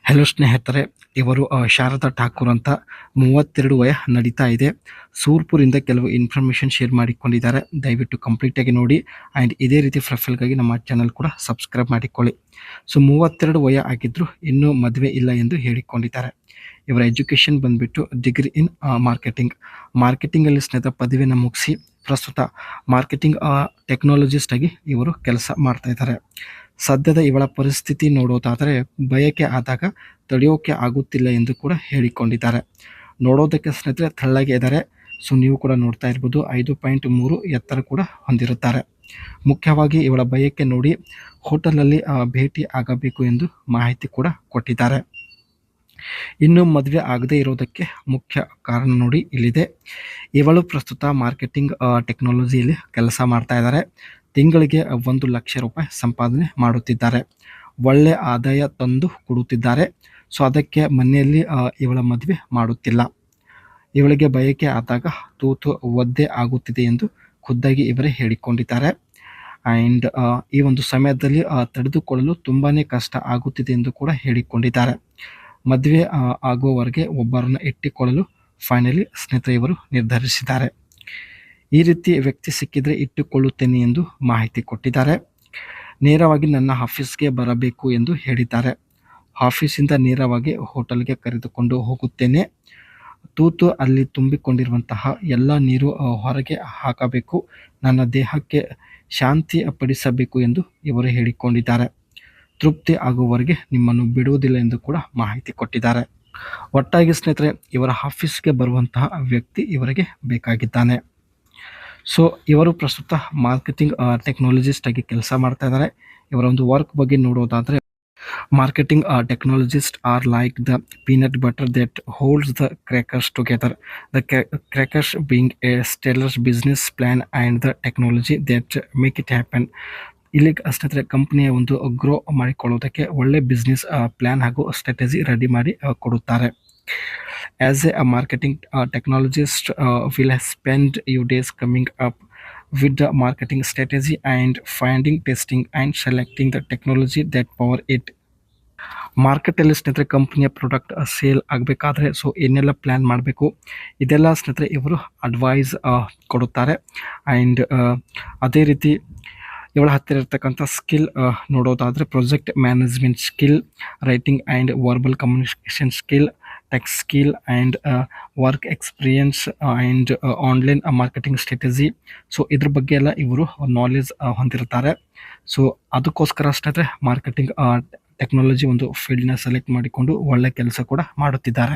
Hello ಸ್ನೇಹಿತರೆ, ಇವರು ಶಾರದಾ ಠಾಕೂರ್ ಅಂತ 32 ವಯ ನಡೀತಾ ಇದೆ. ಸೂರ್ಪುರಿಂದ ಕೆಲವು ಇನ್ಫಾರ್ಮೇಷನ್ ಶೇರ್ ಮಾಡಿಕೊಂಡಿದ್ದಾರೆ. ದಯವಿಟ್ಟು ಕಂಪ್ಲೀಟಾಗಿ ನೋಡಿ ಆ್ಯಂಡ್ ಇದೇ ರೀತಿ ಪ್ರೊಫೈಲ್ಗಾಗಿ ನಮ್ಮ ಚಾನಲ್ ಕೂಡ ಸಬ್ಸ್ಕ್ರೈಬ್ ಮಾಡಿಕೊಳ್ಳಿ. ಸೊ 32 ವಯ ಆಗಿದ್ದರೂ ಇನ್ನೂ ಮದುವೆ ಇಲ್ಲ ಎಂದು ಹೇಳಿಕೊಂಡಿದ್ದಾರೆ. ಇವರ ಎಜುಕೇಷನ್ ಬಂದುಬಿಟ್ಟು ಡಿಗ್ರಿ ಇನ್ ಮಾರ್ಕೆಟಿಂಗಲ್ಲಿ ಸ್ನೇಹಿತರ ಪದವಿಯನ್ನು ಮುಗಿಸಿ ಪ್ರಸ್ತುತ ಮಾರ್ಕೆಟಿಂಗ್ ಟೆಕ್ನಾಲಜಿಸ್ಟ್ ಆಗಿ ಇವರು ಕೆಲಸ ಮಾಡ್ತಾ ಇದ್ದಾರೆ. ಸದ್ಯದ ಇವಳ ಪರಿಸ್ಥಿತಿ ನೋಡೋದಾದರೆ ಬಯಕೆ ಆದಾಗ ತಡೆಯೋಕೆ ಆಗುತ್ತಿಲ್ಲ ಎಂದು ಕೂಡ ಹೇಳಿಕೊಂಡಿದ್ದಾರೆ. ನೋಡೋದಕ್ಕೆ ಸ್ನೇಹಿತರೆ ತೆಳ್ಳಗೆ ಇದ್ದಾರೆ. ಸೊ ನೀವು ಕೂಡ ನೋಡ್ತಾ ಇರ್ಬೋದು 5.3 ಎತ್ತರ ಕೂಡ ಹೊಂದಿರುತ್ತಾರೆ. ಮುಖ್ಯವಾಗಿ ಇವಳ ಬಯಕೆ ನೋಡಿ ಹೋಟೆಲಲ್ಲಿ ಭೇಟಿ ಆಗಬೇಕು ಎಂದು ಮಾಹಿತಿ ಕೂಡ ಕೊಟ್ಟಿದ್ದಾರೆ. ಇನ್ನು ಮದುವೆ ಆಗದೇ ಇರೋದಕ್ಕೆ ಮುಖ್ಯ ಕಾರಣ ನೋಡಿ ಇಲ್ಲಿದೆ. ಇವಳು ಪ್ರಸ್ತುತ ಮಾರ್ಕೆಟಿಂಗ್ ಟೆಕ್ನಾಲಜಿಯಲ್ಲಿ ಕೆಲಸ ಮಾಡ್ತಾ ಇದ್ದಾರೆ. ತಿಂಗಳಿಗೆ 1 ಲಕ್ಷ ರೂಪಾಯಿ ಸಂಪಾದನೆ ಮಾಡುತ್ತಿದ್ದಾರೆ. ಒಳ್ಳೆ ಆದಾಯ ತಂದು ಕೊಡುತ್ತಿದ್ದಾರೆ. ಸೊ ಅದಕ್ಕೆ ಮನೆಯಲ್ಲಿ ಇವಳ ಮದುವೆ ಮಾಡುತ್ತಿಲ್ಲ. ಇವಳಿಗೆ ಬಯಕೆ ಆದಾಗ ತೂತು ಒದ್ದೆ ಆಗುತ್ತಿದೆ ಎಂದು ಖುದ್ದಾಗಿ ಇವರೇ ಹೇಳಿಕೊಂಡಿದ್ದಾರೆ. ಆ್ಯಂಡ್ ಈ ಒಂದು ಸಮಯದಲ್ಲಿ ತಡೆದುಕೊಳ್ಳಲು ತುಂಬಾ ಕಷ್ಟ ಆಗುತ್ತಿದೆ ಎಂದು ಕೂಡ ಹೇಳಿಕೊಂಡಿದ್ದಾರೆ. ಮದುವೆ ಆಗುವವರೆಗೆ ಒಬ್ಬರನ್ನು ಇಟ್ಟುಕೊಳ್ಳಲು ಫೈನಲಿ ಸ್ನೇಹಿತರೆ ಇವರು ನಿರ್ಧರಿಸಿದ್ದಾರೆ. ಈ ರೀತಿ ವ್ಯಕ್ತಿ ಸಿಕ್ಕಿದರೆ ಇಟ್ಟುಕೊಳ್ಳುತ್ತೇನೆ ಎಂದು ಮಾಹಿತಿ ಕೊಟ್ಟಿದ್ದಾರೆ. ನೇರವಾಗಿ ನನ್ನ ಆಫೀಸ್ಗೆ ಬರಬೇಕು ಎಂದು ಹೇಳಿದ್ದಾರೆ. ಆಫೀಸಿಂದ ನೇರವಾಗಿ ಹೋಟೆಲ್ಗೆ ಕರೆದುಕೊಂಡು ಹೋಗುತ್ತೇನೆ. ತೂತು ಅಲ್ಲಿ ತುಂಬಿಕೊಂಡಿರುವಂತಹ ಎಲ್ಲ ನೀರು ಹೊರಗೆ ಹಾಕಬೇಕು. ನನ್ನ ದೇಹಕ್ಕೆ ಶಾಂತಿ ಪಡಿಸಬೇಕು ಎಂದು ಇವರು ಹೇಳಿಕೊಂಡಿದ್ದಾರೆ. ತೃಪ್ತಿ ಆಗುವವರೆಗೆ ನಿಮ್ಮನ್ನು ಬಿಡುವುದಿಲ್ಲ ಎಂದು ಕೂಡ ಮಾಹಿತಿ ಕೊಟ್ಟಿದ್ದಾರೆ. ಒಟ್ಟಾಗಿ ಸ್ನೇಹಿತರೆ ಇವರ ಆಫೀಸ್ಗೆ ಬರುವಂತಹ ವ್ಯಕ್ತಿ ಇವರಿಗೆ ಬೇಕಾಗಿದ್ದಾನೆ. ಸೊ ಇವರು ಪ್ರಸ್ತುತ ಮಾರ್ಕೆಟಿಂಗ್ ಟೆಕ್ನಾಲಜಿಸ್ಟ್ ಆಗಿ ಕೆಲಸ ಮಾಡ್ತಾ ಇದ್ದಾರೆ. ಇವರ ಒಂದು ವರ್ಕ್ ಬಗ್ಗೆ ನೋಡೋದಾದರೆ marketing technologist are like the peanut butter that holds the crackers together. The crackers being a stellars business plan and the technology that make it happen. ಇಲ್ಲಿ ಸ್ನೇಹಿತರೆ ಕಂಪ್ನಿಯ ಒಂದು ಗ್ರೋ ಮಾಡಿಕೊಳ್ಳೋದಕ್ಕೆ ಒಳ್ಳೆ ಬಿಸ್ನೆಸ್ ಪ್ಲ್ಯಾನ್ ಹಾಗೂ ಸ್ಟ್ರಾಟಜಿ ರೆಡಿ ಮಾಡಿ ಕೊಡುತ್ತಾರೆ. As a marketing technologist will spend your days coming up with the marketing strategy and finding, testing and selecting the technology that power it. ಮಾರ್ಕೆಟಲ್ಲಿ ಸ್ನೇಹಿತರೆ ಕಂಪ್ನಿಯ ಪ್ರಾಡಕ್ಟ್ ಸೇಲ್ ಆಗಬೇಕಾದ್ರೆ so ಏನೆಲ್ಲ plan ಮಾಡಬೇಕು ಇದೆಲ್ಲ ಸ್ನೇಹಿತರೆ ಇವರು ಅಡ್ವೈಸ್ ಕೊಡುತ್ತಾರೆ. ಆ್ಯಂಡ್ ಅದೇ ರೀತಿ ಇವಳ ಹತ್ತಿರ ಇರ್ತಕ್ಕಂಥ ಸ್ಕಿಲ್ ನೋಡೋದಾದರೆ project management skill, writing and verbal communication skill, tech skill and work experience and online marketing strategy. So ಇದ್ರ ಬಗ್ಗೆ ಎಲ್ಲ ಇವರು ನಾಲೆಜ್ ಹೊಂದಿರ್ತಾರೆ. ಸೊ ಅದಕ್ಕೋಸ್ಕರ ಸ್ನೇಹಿತರೆ ಮಾರ್ಕೆಟಿಂಗ್ ಟೆಕ್ನಾಲಜಿ ಒಂದು ಫೀಲ್ಡ್ನ ಸೆಲೆಕ್ಟ್ ಮಾಡಿಕೊಂಡು ಒಳ್ಳೆ ಕೆಲಸ ಕೂಡ ಮಾಡುತ್ತಿದ್ದಾರೆ.